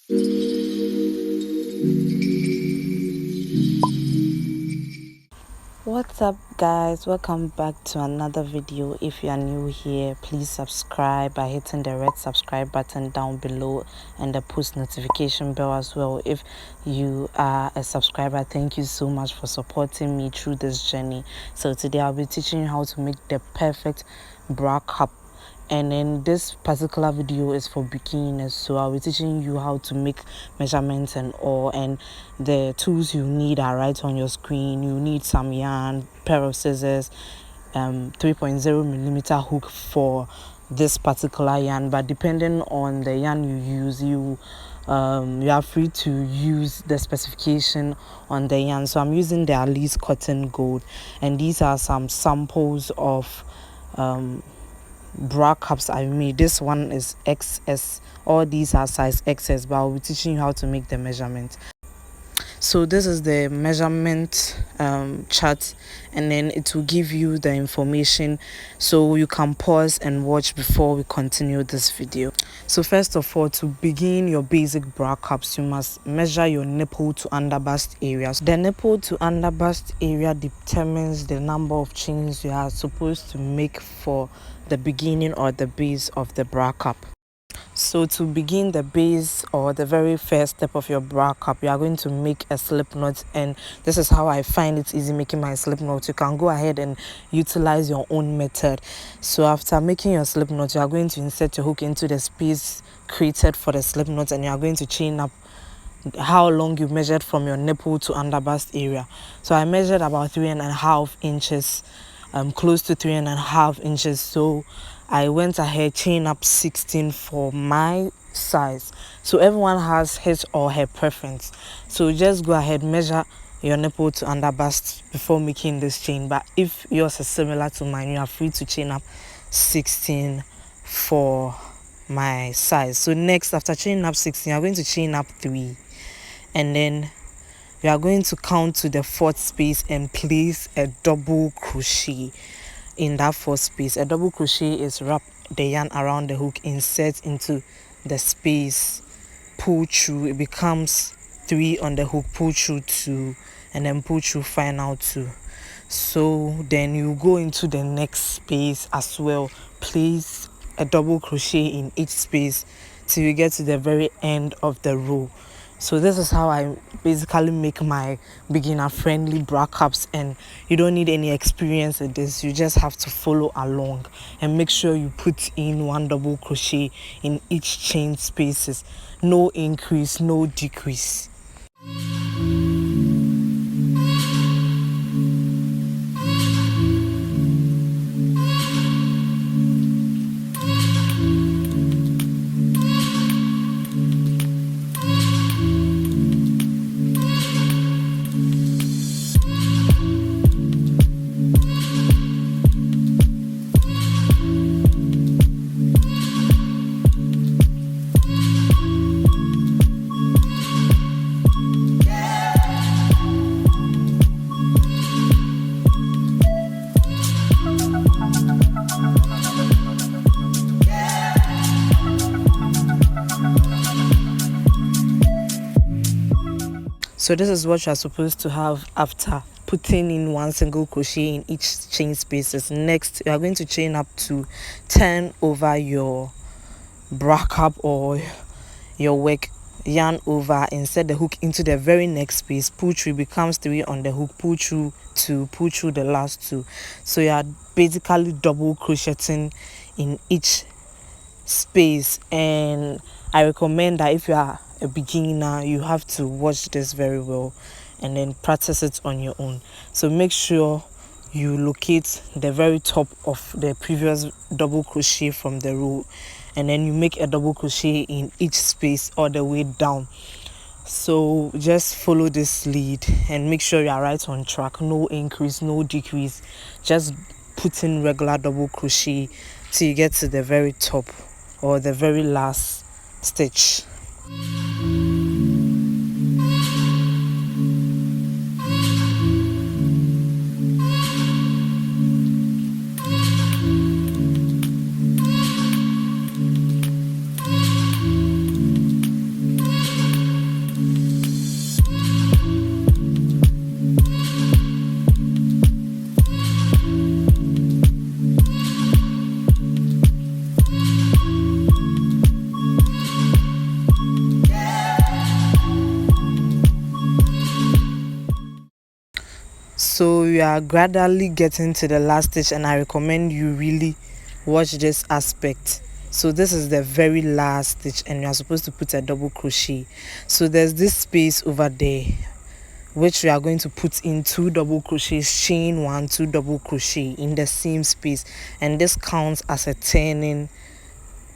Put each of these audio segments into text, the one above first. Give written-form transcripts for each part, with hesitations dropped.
What's up, guys? Welcome back to another video. If you are new here, please subscribe by hitting the red subscribe button down below and the post notification bell as well. If you are a subscriber, thank you so much for supporting me through this journey. So today I'll be teaching you how to make the perfect bra cup. And then this particular video is for beginners, so I'll be teaching you how to make measurements and all, and the tools you need are right on your screen. You need some yarn, pair of scissors, 3.0 millimeter hook for this particular yarn, but depending on the yarn you use, you are free to use the specification on the yarn. So I'm using the Alize cotton gold, and these are some samples of bra cups I made. This one is XS, all these are size XS, but I'll be teaching you how to make the measurement. So this is the measurement chart, and then it will give you the information, so you can pause and watch before we continue this video. So first of all, to begin your basic bra cups, you must measure your nipple to underbust areas. The nipple to underbust area determines the number of chains you are supposed to make for the beginning or the base of the bra cup. So to begin the base or the very first step of your bra cup, you are going to make a slip knot, and this is how I find it easy making my slip knot. You can go ahead and utilize your own method. So after making your slip knot, you are going to insert your hook into the space created for the slip knot, and you are going to chain up how long you measured from your nipple to underbust area. So I measured about 3.5 inches, close to 3.5 inches. So I went ahead, chain up 16 for my size. So everyone has his or her preference. So just go ahead, measure your nipple to underbust before making this chain. But if yours is similar to mine, you are free to chain up 16 for my size. So next, after chaining up 16, you are going to chain up 3, and then we are going to count to the 4th space and place a double crochet in that 4th space. A double crochet is wrap the yarn around the hook, insert into the space, pull through. It becomes 3 on the hook, pull through 2, and then pull through final 2. So then you go into the next space as well, place a double crochet in each space till you get to the very end of the row. So this is how I basically make my beginner friendly bra cups, and you don't need any experience in this. You just have to follow along and make sure you put in 1 double crochet in each chain spaces. No increase, no decrease. So this is what you are supposed to have after putting in 1 single crochet in each chain spaces. Next, you are going to chain up to 10 over your bra cup or your work, yarn over, insert the hook into the very next space, pull through, becomes 3 on the hook, pull through 2, pull through the last 2. So you are basically double crocheting in each space, and I recommend that if you are a beginner, you have to watch this very well and then practice it on your own. So make sure you locate the very top of the previous double crochet from the row, and then you make a double crochet in each space all the way down. So just follow this lead and make sure you are right on track. No increase, no decrease. Just put in regular double crochet till you get to the very top or the very last stitch. So you are gradually getting to the last stitch, and I recommend you really watch this aspect. So this is the very last stitch, and you are supposed to put a double crochet. So there's this space over there which we are going to put in 2 double crochets, chain 1, 2 double crochet in the same space, and this counts as a turning.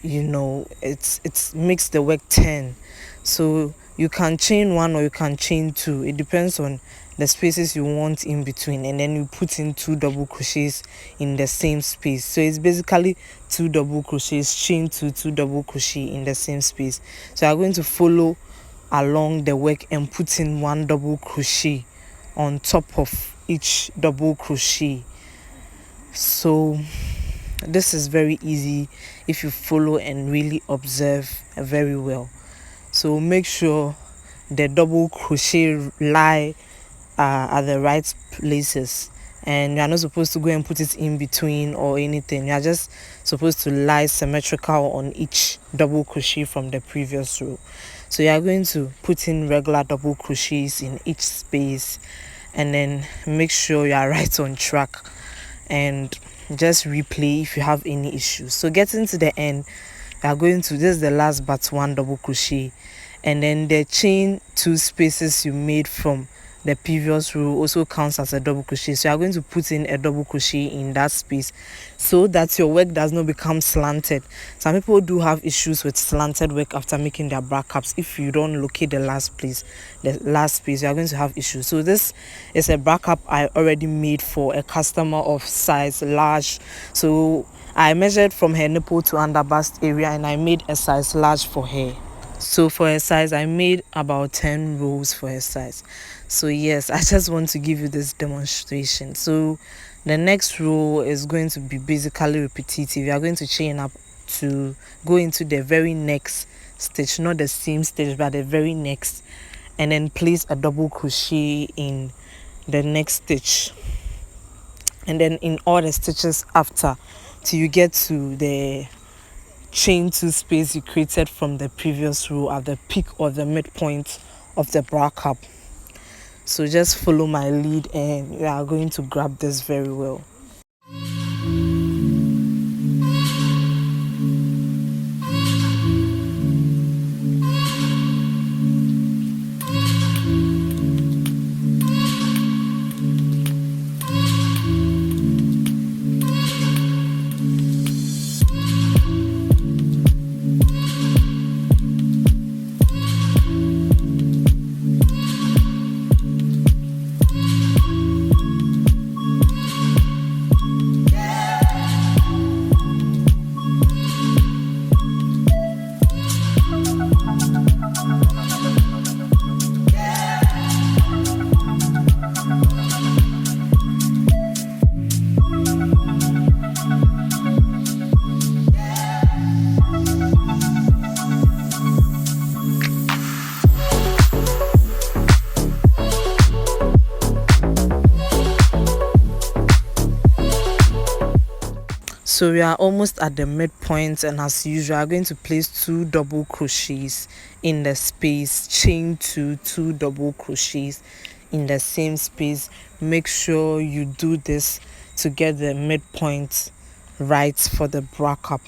It makes the work turn. So you can chain 1 or you can chain 2. It depends on the spaces you want in between, and then you put in 2 double crochets in the same space. So it's basically 2 double crochets, chain 2, 2 double crochet in the same space. So I'm going to follow along the work and put in 1 double crochet on top of each double crochet. So this is very easy if you follow and really observe very well. So make sure the double crochet lie at the right places, and you are not supposed to go and put it in between or anything. You are just supposed to lie symmetrical on each double crochet from the previous row. So you are going to put in regular double crochets in each space, and then make sure you are right on track, and just replay if you have any issues. So getting to the end, you are going to, this is the last but 1 double crochet, and then the chain 2 spaces you made from the previous row also counts as a double crochet. So you are going to put in a double crochet in that space so that your work does not become slanted. Some people do have issues with slanted work after making their bra caps. If you don't locate the last space, you are going to have issues. So this is a bra cap I already made for a customer of size large. So I measured from her nipple to under bust area, and I made a size large for her. So for her size, I made about 10 rows for her size. So yes, I just want to give you this demonstration. So the next row is going to be basically repetitive. You are going to chain up to go into the very next stitch, not the same stitch but the very next, and then place a double crochet in the next stitch, and then in all the stitches after, till you get to the chain 2 space you created from the previous row at the peak or the midpoint of the bra cap. So just follow my lead and you are going to grab this very well. So we are almost at the midpoint, and as usual, I'm going to place 2 double crochets in the space, chain 2 double crochets in the same space. Make sure you do this to get the midpoint right for the bra cap.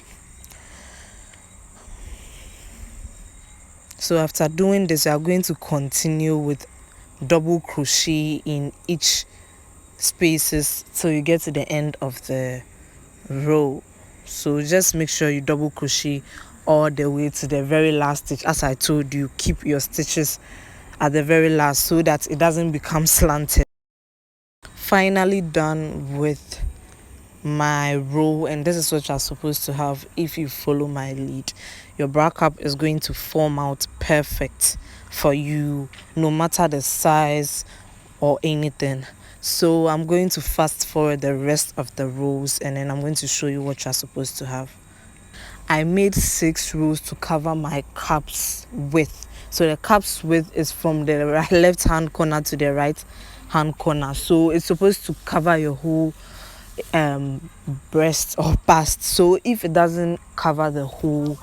So after doing this, you are going to continue with double crochet in each spaces till you get to the end of the row. So just make sure you double crochet all the way to the very last stitch. As I told you, keep your stitches at the very last so that it doesn't become slanted. Finally done with my row, and this is what you're supposed to have. If you follow my lead, your bra cap is going to form out perfect for you, no matter the size or anything. So I'm going to fast forward the rest of the rows, and then I'm going to show you what you're supposed to have. I made 6 rows to cover my cap's width. So the cap's width is from the left hand corner to the right hand corner. So it's supposed to cover your whole breast or bust. So if it doesn't cover the whole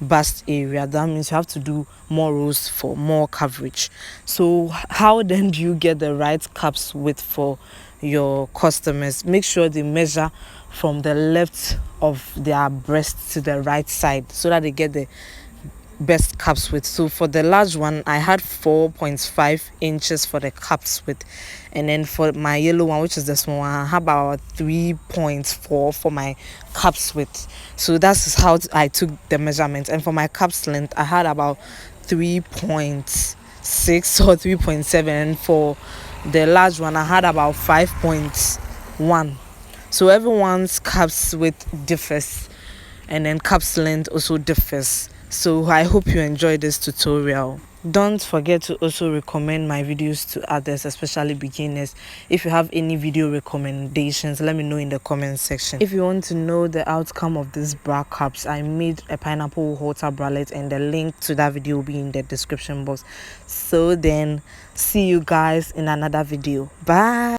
bust area. That means you have to do more rows for more coverage. So how then do you get the right cups width for your customers? Make sure they measure from the left of their breast to the right side so that they get the best cups width. So for the large one, I had 4.5 inches for the cups width, and then for my yellow one, which is the small one, I have about 3.4 for my cups width. So that's how I took the measurement. And for my cups length, I had about 3.6 or 3.7, and for the large one, I had about 5.1. So everyone's cups width differs, and then cups length also differs. So I hope you enjoyed this tutorial. Don't forget to also recommend my videos to others, especially beginners. If you have any video recommendations, let me know in the comment section. If you want to know the outcome of these bra cups, I made a pineapple halter bralette, and the link to that video will be in the description box. So then, see you guys in another video. Bye.